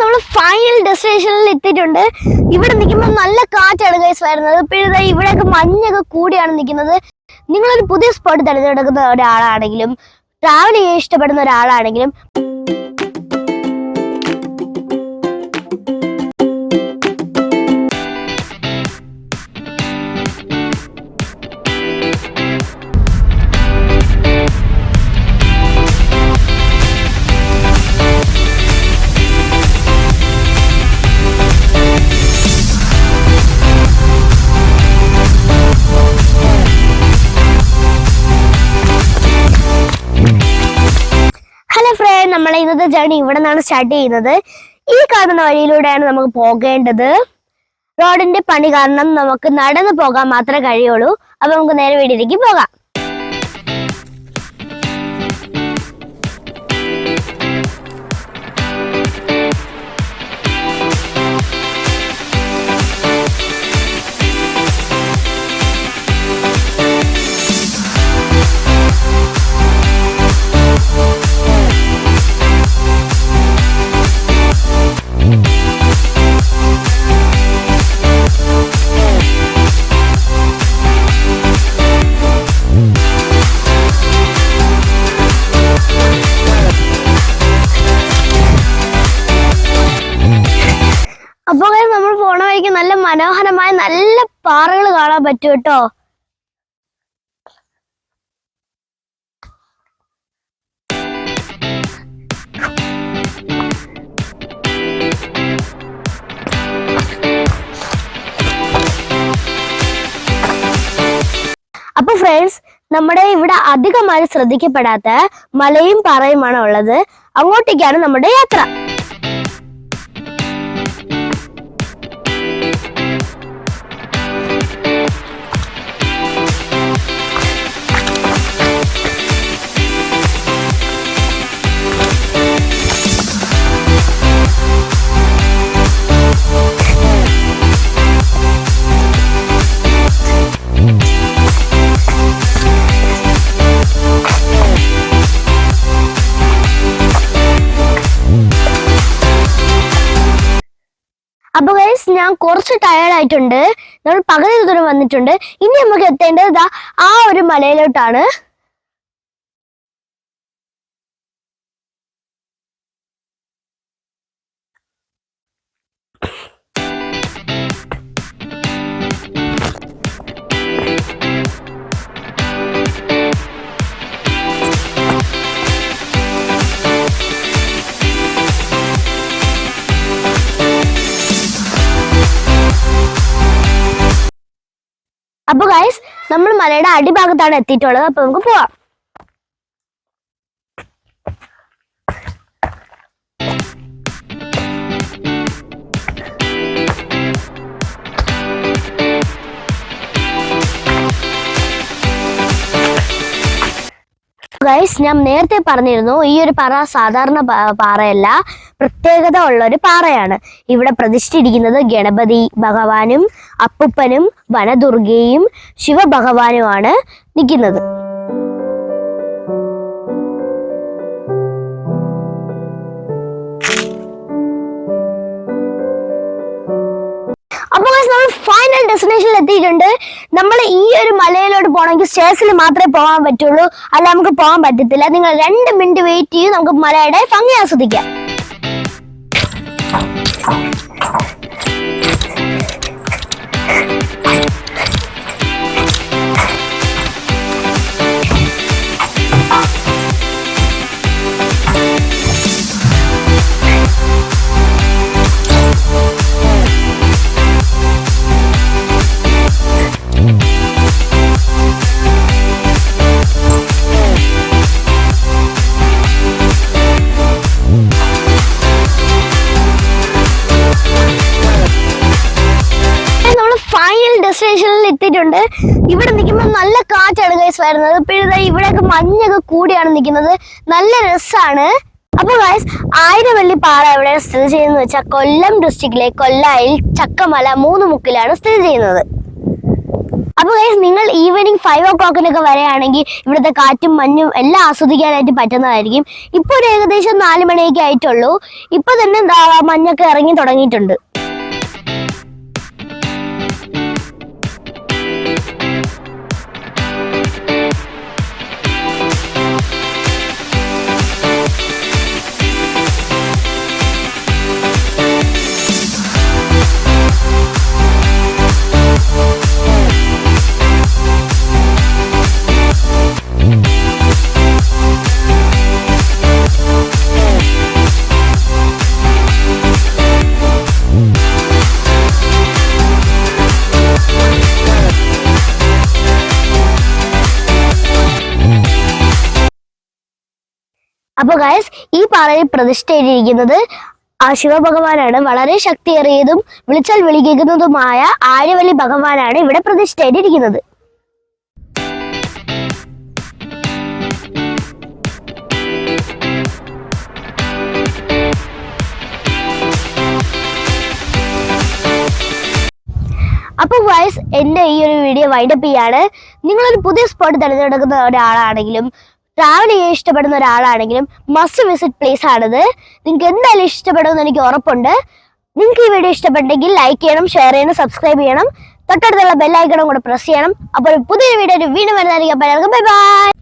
നമ്മൾ ഫൈനൽ ഡെസ്റ്റിനേഷനിൽ എത്തിയിട്ടുണ്ട്. ഇവിടെ നിൽക്കുമ്പോൾ നല്ല കാറ്റാണ് ഗൈസ് വരുന്നത്. പിന്നെ ഇവിടെയൊക്കെ മഞ്ഞൊക്കെ കൂടിയാണ് നിൽക്കുന്നത്. നിങ്ങളൊരു പുതിയ സ്പോട്ട് തിരഞ്ഞെടുക്കുന്ന ഒരാളാണെങ്കിലും ട്രാവൽ ചെയ്യാൻ ഇഷ്ടപ്പെടുന്ന ഒരാളാണെങ്കിലും നമ്മളെ ഇന്നത്തെ ജേർണി ഇവിടെ നിന്നാണ് സ്റ്റാർട്ട് ചെയ്യുന്നത്. ഈ കാണുന്ന വഴിയിലൂടെയാണ് നമുക്ക് പോകേണ്ടത്. റോഡിന്റെ പണി കാരണം നമുക്ക് നടന്നു പോകാൻ മാത്രമേ കഴിയുള്ളൂ. അപ്പൊ നമുക്ക് നേരെ വീട്ടിലേക്ക് പോകാം. അപ്പൊ നമ്മൾ പോണ വഴിക്ക് നല്ല മനോഹരമായ നല്ല പാറകൾ കാണാൻ പറ്റും കേട്ടോ. അപ്പൊ ഫ്രണ്ട്സ്, നമ്മുടെ ഇവിടെ അധികമായി ശ്രദ്ധിക്കപ്പെടാത്ത മലയും പാറയുമാണ് ഉള്ളത്. അങ്ങോട്ടേക്കാണ് നമ്മുടെ യാത്ര. അപ്പൊ ഗൈസ്, ഞാൻ കുറച്ച് ടയേർഡ് ആയിട്ടുണ്ട്. നമ്മൾ പകുതി ദൂരം വന്നിട്ടുണ്ട്. ഇനി നമുക്ക് എത്തേണ്ടത് ആ ഒരു മലയിലോട്ടാണ്. അപ്പൊ ഗൈസ്, നമ്മൾ മലയുടെ അടിഭാഗത്താണ് എത്തിയിട്ടുള്ളത്. അപ്പൊ നമുക്ക് പോവാം. ഗൈസ്, ഞാൻ നേരത്തെ പറഞ്ഞിരുന്നു, ഈ ഒരു പാറ സാധാരണ പാറയല്ല, പ്രത്യേകത ഉള്ള ഒരു പാറയാണ്. ഇവിടെ പ്രതിഷ്ഠിച്ചിരിക്കുന്നത് ഗണപതി ഭഗവാനും അപ്പുപ്പനും വനദുർഗയും ശിവഭഗവാനുമാണ് നിൽക്കുന്നത്. അപ്പോൾ നമ്മൾ ഫൈനൽ ഡെസ്റ്റിനേഷനിൽ എത്തിയിട്ടുണ്ട്. നമ്മൾ ഈ ഒരു മലയിലോട്ട് പോകണമെങ്കിൽ സ്റ്റേഴ്സിൽ മാത്രമേ പോകാൻ പറ്റുള്ളൂ, അല്ല നമുക്ക് പോകാൻ പറ്റത്തില്ല. നിങ്ങൾ 2 മിനിറ്റ് വെയിറ്റ് ചെയ്ത് നമുക്ക് മലയുടെ ഭംഗി ആസ്വദിക്കാം. ഡെസ്റ്റിനേഷനിൽ എത്തിയിട്ടുണ്ട്. ഇവിടെ നിൽക്കുമ്പോൾ നല്ല കാറ്റാണ് ഗൈസ് വരുന്നത്. പിന്നെ ഇവിടെയൊക്കെ മഞ്ഞൊക്കെ കൂടിയാണ് നിൽക്കുന്നത്. നല്ല രസമാണ്. അപ്പൊ ഗൈസ്, ആയിരവള്ളി പാറ എവിടെയാണ് സ്ഥിതി ചെയ്യുന്നത് വെച്ചാൽ കൊല്ലം ഡിസ്ട്രിക്റ്റിലെ കൊല്ലായിൽ ചക്കമല 3 മുക്കിലാണ് സ്ഥിതി ചെയ്യുന്നത്. അപ്പൊ ഗൈസ് നിങ്ങൾ ഈവനിങ് 5 o'clock വരെയാണെങ്കിൽ ഇവിടുത്തെ കാറ്റും മഞ്ഞും എല്ലാം ആസ്വദിക്കാനായിട്ട് പറ്റുന്നതായിരിക്കും. ഇപ്പൊ ഒരു ഏകദേശം 4 മണിയൊക്കെ ആയിട്ടുള്ളൂ. ഇപ്പൊ തന്നെ മഞ്ഞൊക്കെ ഇറങ്ങി തുടങ്ങിയിട്ടുണ്ട്. അപ്പൊ ഗൈസ് ഈ പാറയിൽ പ്രതിഷ്ഠയിട്ടിരിക്കുന്നത് ആ ശിവഭഗവാനാണ്. വളരെ ശക്തിയേറിയതും വിളിച്ചാൽ വിളി കേൾക്കുന്നതുമായ ആര്യവലി ഭഗവാനാണ് ഇവിടെ പ്രതിഷ്ഠയിട്ടിരിക്കുന്നത്. അപ്പൊ ഗൈസ് എന്റെ ഈ ഒരു വീഡിയോ വൈൻഡപ്പ് ചെയ്യാണ്. നിങ്ങളൊരു പുതിയ സ്പോട്ട് തിരഞ്ഞെടുക്കുന്ന ഒരാളാണെങ്കിലും ട്രാവൽ ചെയ്യാൻ ഇഷ്ടപ്പെടുന്ന ഒരാളാണെങ്കിലും മസ്റ്റ് വിസിറ്റ് പ്ലേസ് ആണിത്. നിങ്ങൾക്ക് എന്തായാലും ഇഷ്ടപ്പെടുമെന്ന് എനിക്ക് ഉറപ്പുണ്ട്. നിങ്ങൾക്ക് ഈ വീഡിയോ ഇഷ്ടപ്പെട്ടെങ്കിൽ ലൈക്ക് ചെയ്യണം, ഷെയർ ചെയ്യണം, സബ്സ്ക്രൈബ് ചെയ്യണം, തൊട്ടടുത്തുള്ള ബെല്ലൈക്കണും കൂടെ പ്രസ് ചെയ്യണം. അപ്പോൾ പുതിയൊരു വീഡിയോ വീണ്ടും വരുന്നതായിരിക്കും. Bye bye.